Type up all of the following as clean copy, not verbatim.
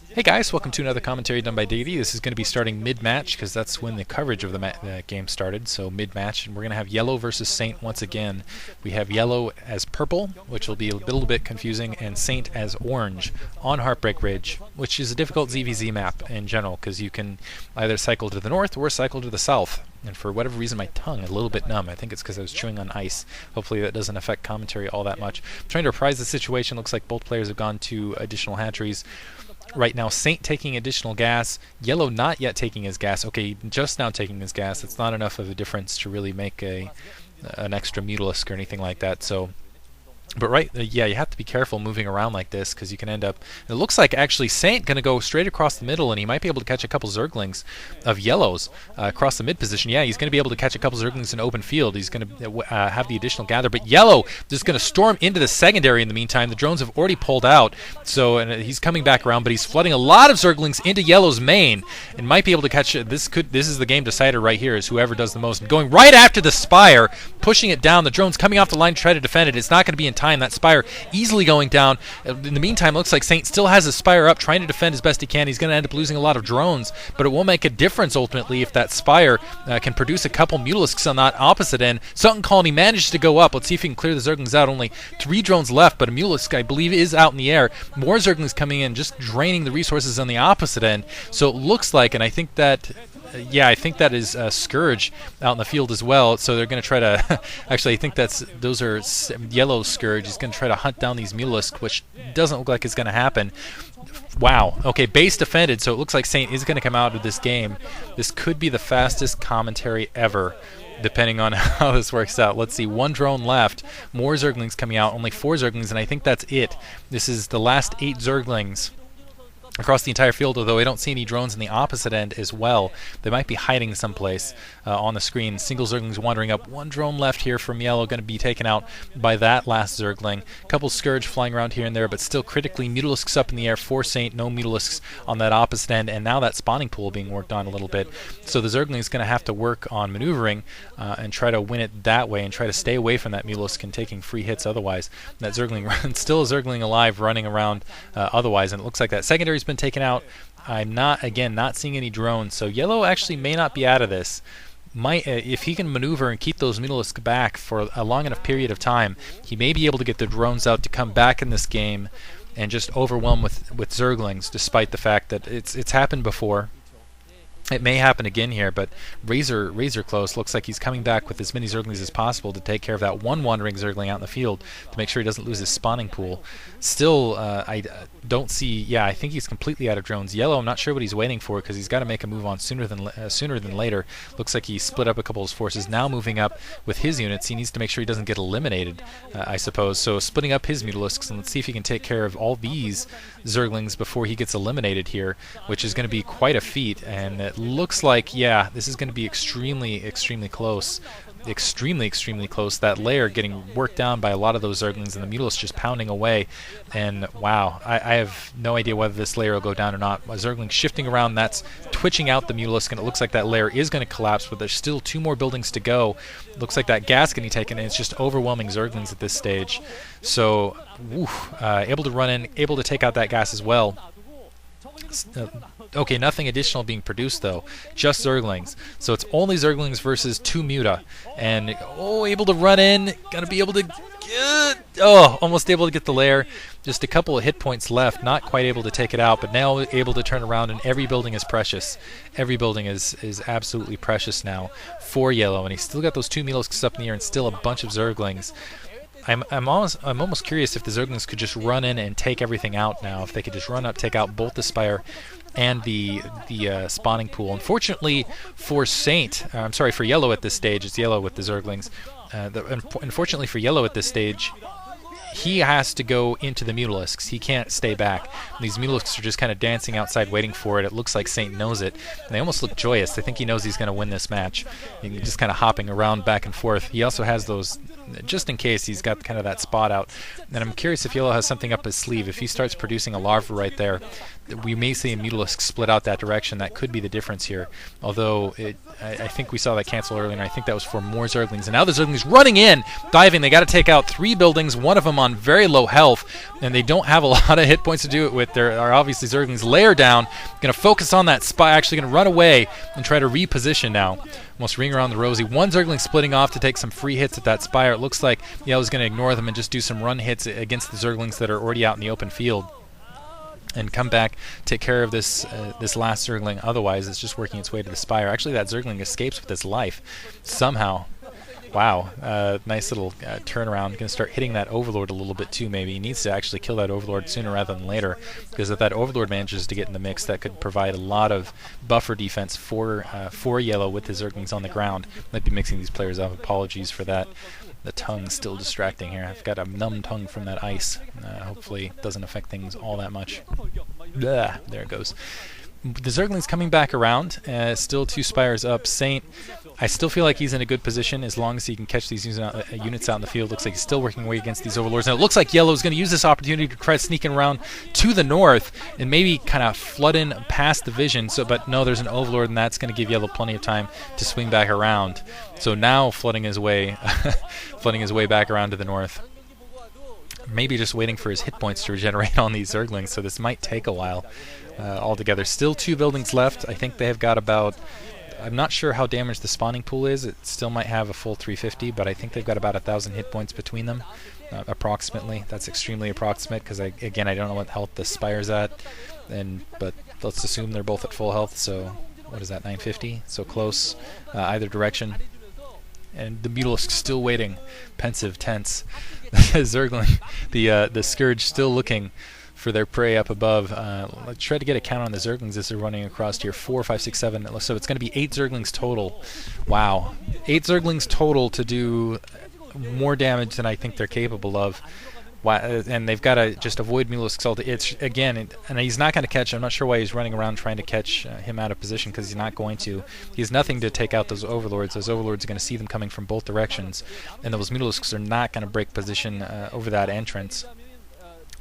Hey guys, welcome to another commentary done by Diggity. This is going to be starting mid-match because that's when the coverage of the game started, so mid-match. And we're going to have Yellow versus Saint once again. We have Yellow as purple, which will be a little bit confusing, and Saint as orange on Heartbreak Ridge, which is a difficult ZVZ map in general because you can either cycle to the north or cycle to the south. And for whatever reason, my tongue is a little bit numb. I think it's because I was chewing on ice. Hopefully that doesn't affect commentary all that much. I'm trying to reprise the situation. Looks like both players have gone to additional hatcheries. Right now, Saint taking additional gas, Yellow not yet taking his gas. Okay, just now taking his gas. It's not enough of a difference to really make an extra Mutalisk or anything like that. So, but yeah, you have to be careful moving around like this because you can end up. It looks like actually Saint going to go straight across the middle, and he might be able to catch a couple Zerglings of Yellows across the mid position. Yeah, he's going to be able to catch a couple Zerglings in open field. He's going to have the additional gather, but Yellow just going to storm into the secondary in the meantime. The drones have already pulled out, so and he's coming back around, but he's flooding a lot of Zerglings into Yellow's main and might be able to catch it. This is the game decider right here, is whoever does the most. And going right after the Spire, pushing it down. The drone's coming off the line to try to defend it. It's not going to be in time. That Spire easily going down. In the meantime, it looks like Saint still has his Spire up, trying to defend as best he can. He's going to end up losing a lot of drones, but it will make a difference ultimately if that Spire can produce a couple Mutalisks on that opposite end. Sunken Colony manages to go up. Let's see if he can clear the Zerglings out. Only 3 drones left, but a Mutalisk, I believe, is out in the air. More Zerglings coming in, just draining the resources on the opposite end. So it looks like, and I think that I think that is Scourge out in the field as well. So they're going to try to actually, I think those are Yellow Scourge. He's going to try to hunt down these Mutalisk, which doesn't look like it's going to happen. Wow. Okay, base defended, so it looks like Saint is going to come out of this game. This could be the fastest commentary ever, depending on how this works out. Let's see, 1 drone left. More Zerglings coming out, only 4 Zerglings, and I think that's it. This is the last 8 Zerglings across the entire field, although I don't see any drones in the opposite end as well. They might be hiding someplace on the screen. Single Zerglings wandering up. 1 drone left here from Yellow, going to be taken out by that last Zergling. A couple Scourge flying around here and there, but still critically Mutalisks up in the air for Saint. No Mutalisks on that opposite end, and now that spawning pool being worked on a little bit. So the Zergling is going to have to work on maneuvering and try to win it that way and try to stay away from that Mutalisk and taking free hits otherwise. That Zergling, still a Zergling alive running around otherwise, and it looks like that secondary's been taken out. I'm not seeing any drones, so Yellow actually may not be out of this. If he can maneuver and keep those Mutalisk back for a long enough period of time, he may be able to get the drones out to come back in this game and just overwhelm with Zerglings, despite the fact that it's happened before. It may happen again here, but razor close. Looks like he's coming back with as many Zerglings as possible to take care of that one wandering Zergling out in the field to make sure he doesn't lose his spawning pool. Still, I don't see. Yeah, I think he's completely out of drones. Yellow, I'm not sure what he's waiting for because he's got to make a move on sooner than later. Looks like he split up a couple of his forces. Now moving up with his units, he needs to make sure he doesn't get eliminated, I suppose. So splitting up his Mutalisks, and let's see if he can take care of all these Zerglings before he gets eliminated here, which is going to be quite a feat. And it looks like, yeah, this is going to be extremely close. Extremely close. That layer getting worked down by a lot of those Zerglings, and the Mutalisk just pounding away. And wow, I have no idea whether this layer will go down or not. A Zergling shifting around, that's twitching out the Mutalisk, and it looks like that layer is going to collapse, but there's still 2 more buildings to go. Looks like that gas getting taken, and it's just overwhelming Zerglings at this stage. So, able to run in, able to take out that gas as well. Okay, nothing additional being produced though, just Zerglings. So it's only Zerglings versus 2 Muta, and able to run in, gonna be able to almost able to get the lair. Just a couple of hit points left, not quite able to take it out, but now able to turn around, and every building is precious. Every building is absolutely precious now for Yellow, and he's still got those 2 Mutalisks up in the air and still a bunch of Zerglings. I'm almost curious if the Zerglings could just run in and take everything out now. If they could just run up, take out both the Spire and the spawning pool. Unfortunately for for Yellow at this stage, it's Yellow with the Zerglings. Unfortunately for Yellow at this stage, he has to go into the Mutalisks. He can't stay back. These Mutalisks are just kind of dancing outside waiting for it. It looks like Saint knows it. And they almost look joyous. I think he knows he's going to win this match. He's just kind of hopping around back and forth. He also has those, just in case, he's got kind of that spot out. And I'm curious if Yellow has something up his sleeve. If he starts producing a larva right there, we may see a Mutalisk split out that direction. That could be the difference here. Although, I think we saw that cancel earlier, and I think that was for more Zerglings. And now the Zerglings running in, diving. They got to take out 3 buildings, one of them on very low health, and they don't have a lot of hit points to do it with. There are obviously zerglings layer down. Going to focus on that spy, actually going to run away and try to reposition now. Almost ring around the rosy. One zergling splitting off to take some free hits at that spire. It looks like Yellow's going to ignore them and just do some run hits against the zerglings that are already out in the open field, and come back, take care of this this last zergling. Otherwise, it's just working its way to the spire. Actually, that zergling escapes with his life somehow. Wow, nice little turnaround. Going to start hitting that overlord a little bit too. Maybe he needs to actually kill that overlord sooner rather than later, because if that overlord manages to get in the mix, that could provide a lot of buffer defense for Yellow with his zerglings on the ground. Might be mixing these players up. Apologies for that. The tongue's still distracting here. I've got a numb tongue from that ice. Hopefully it doesn't affect things all that much. Blah, there it goes. The zergling's coming back around. Still 2 spires up. Saint, I still feel like he's in a good position as long as he can catch these units out in the field. Looks like he's still working away against these overlords. And it looks like Yellow's going to use this opportunity to try sneaking around to the north and maybe kind of flood in past the vision. But no, there's an overlord, and that's going to give Yellow plenty of time to swing back around. So now flooding his way back around to the north. Maybe just waiting for his hit points to regenerate on these zerglings. So this might take a while altogether. Still 2 buildings left. I think they have got about... I'm not sure how damaged the spawning pool is. It still might have a full 350, but I think they've got about 1,000 hit points between them, approximately. That's extremely approximate, because I don't know what health the spire's at, but let's assume they're both at full health. So what is that, 950? So close, either direction. And the Mutalisk's still waiting, pensive, tense. Zergling, the Scourge, still looking for their prey up above. Let's try to get a count on the zerglings as they're running across here. 4, 5, 6, 7. So it's going to be 8 zerglings total. Wow, 8 zerglings total to do more damage than I think they're capable of. And they've got to just avoid Mutalisk's ult. It's again, and he's not going to catch. I'm not sure why he's running around trying to catch him out of position, because he's not going to. He has nothing to take out those overlords. Those overlords are going to see them coming from both directions, and those Mutalisks are not going to break position over that entrance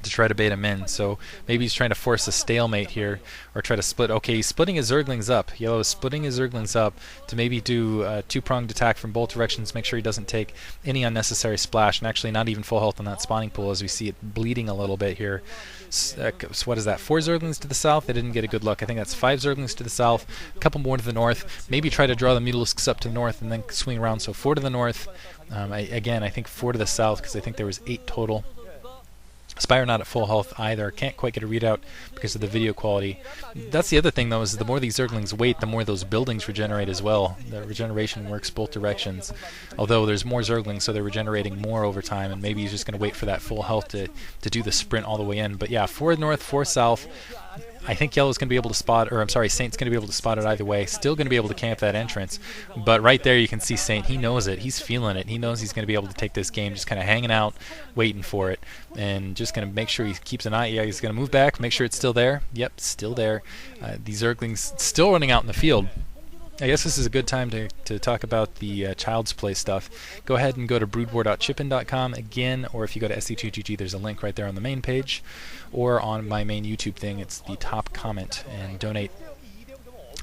to try to bait him in. So maybe he's trying to force a stalemate here, or try to split. Okay, he's splitting his zerglings up. Yellow is splitting his zerglings up to maybe do a 2-pronged attack from both directions, make sure he doesn't take any unnecessary splash, and actually not even full health on that spawning pool as we see it bleeding a little bit here. So what is that, 4 zerglings to the south? They didn't get a good look. I think that's 5 zerglings to the south, a couple more to the north. Maybe try to draw the Mutalisks up to the north and then swing around. So 4 to the north. Again, I think 4 to the south, because I think there was 8 total. Spire not at full health either. Can't quite get a readout because of the video quality. That's the other thing, though, is the more these zerglings wait, the more those buildings regenerate as well. The regeneration works both directions. Although there's more zerglings, so they're regenerating more over time, and maybe he's just going to wait for that full health to do the sprint all the way in. But yeah, 4 north, 4 south. I think Yellow's going to be able to spot, or I'm sorry, Saint's going to be able to spot it either way. Still going to be able to camp that entrance. But right there you can see Saint, he knows it. He's feeling it. He knows he's going to be able to take this game, just kind of hanging out, waiting for it. And just going to make sure he keeps an eye. Yeah, he's going to move back, make sure it's still there. Yep, still there. These Zerglings still running out in the field. I guess this is a good time to talk about the Child's Play stuff. Go ahead and go to broodwar.chippin.com again, or if you go to SC2GG, there's a link right there on the main page, or on my main YouTube thing, it's the top comment, and donate.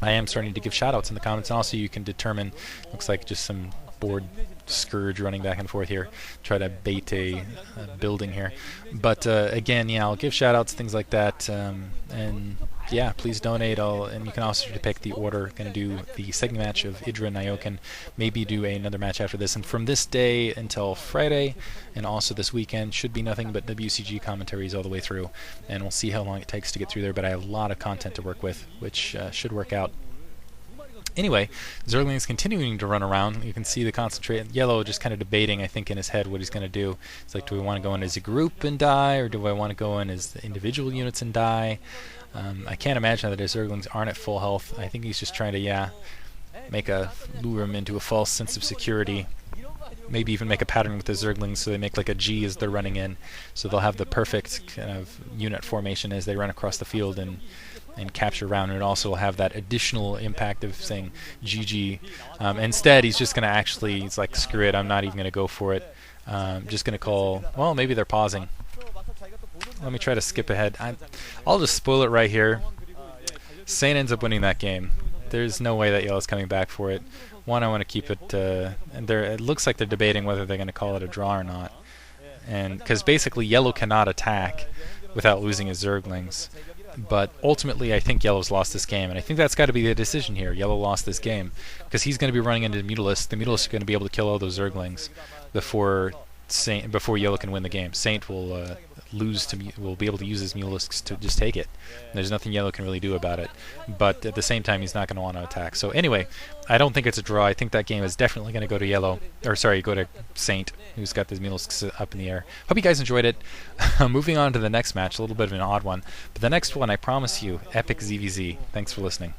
I am starting to give shoutouts in the comments, and also you can determine, looks like just some bored Scourge running back and forth here, try to bait a building here. But again, yeah, I'll give shoutouts, things like that, and yeah, please donate. And you can also pick the order. Going to do the second match of Idra and Nyoken, maybe do another match after this. And from this day until Friday, and also this weekend, should be nothing but WCG commentaries all the way through. And we'll see how long it takes to get through there, but I have a lot of content to work with, which should work out. Anyway, Zergling's continuing to run around. You can see the concentrate. Yellow just kind of debating, I think, in his head what he's going to do. It's like, do we want to go in as a group and die, or do I want to go in as individual units and die? I can't imagine that his Zerglings aren't at full health. I think he's just trying to, lure him into a false sense of security. Maybe even make a pattern with the Zerglings so they make like a G as they're running in. So they'll have the perfect kind of unit formation as they run across the field and capture round, and it also will have that additional impact of saying GG. Instead, he's just going to he's like, screw it, I'm not even going to go for it. Just going to call, well, maybe they're pausing. Let me try to skip ahead. I'll just spoil it right here. Saint ends up winning that game. There's no way that Yellow's coming back for it. One, I want to keep it, and it looks like they're debating whether they're going to call it a draw or not. and because basically yellow cannot attack without losing his zerglings. But ultimately, I think yellow's lost this game, and I think that's got to be the decision here. Yellow lost this game because he's going to be running into Mutalisk. The Mutalisk are going to be able to kill all those zerglings before yellow can win the game. Saint will will be able to use his Mutalisks to just take it. And there's nothing yellow can really do about it. But at the same time, he's not going to want to attack. So anyway, I don't think it's a draw. I think that game is definitely going to go to yellow, or sorry, go to Saint, who's got his Mutalisks up in the air. Hope you guys enjoyed it. Moving on to the next match, a little bit of an odd one. But the next one, I promise you, epic ZVZ. Thanks for listening.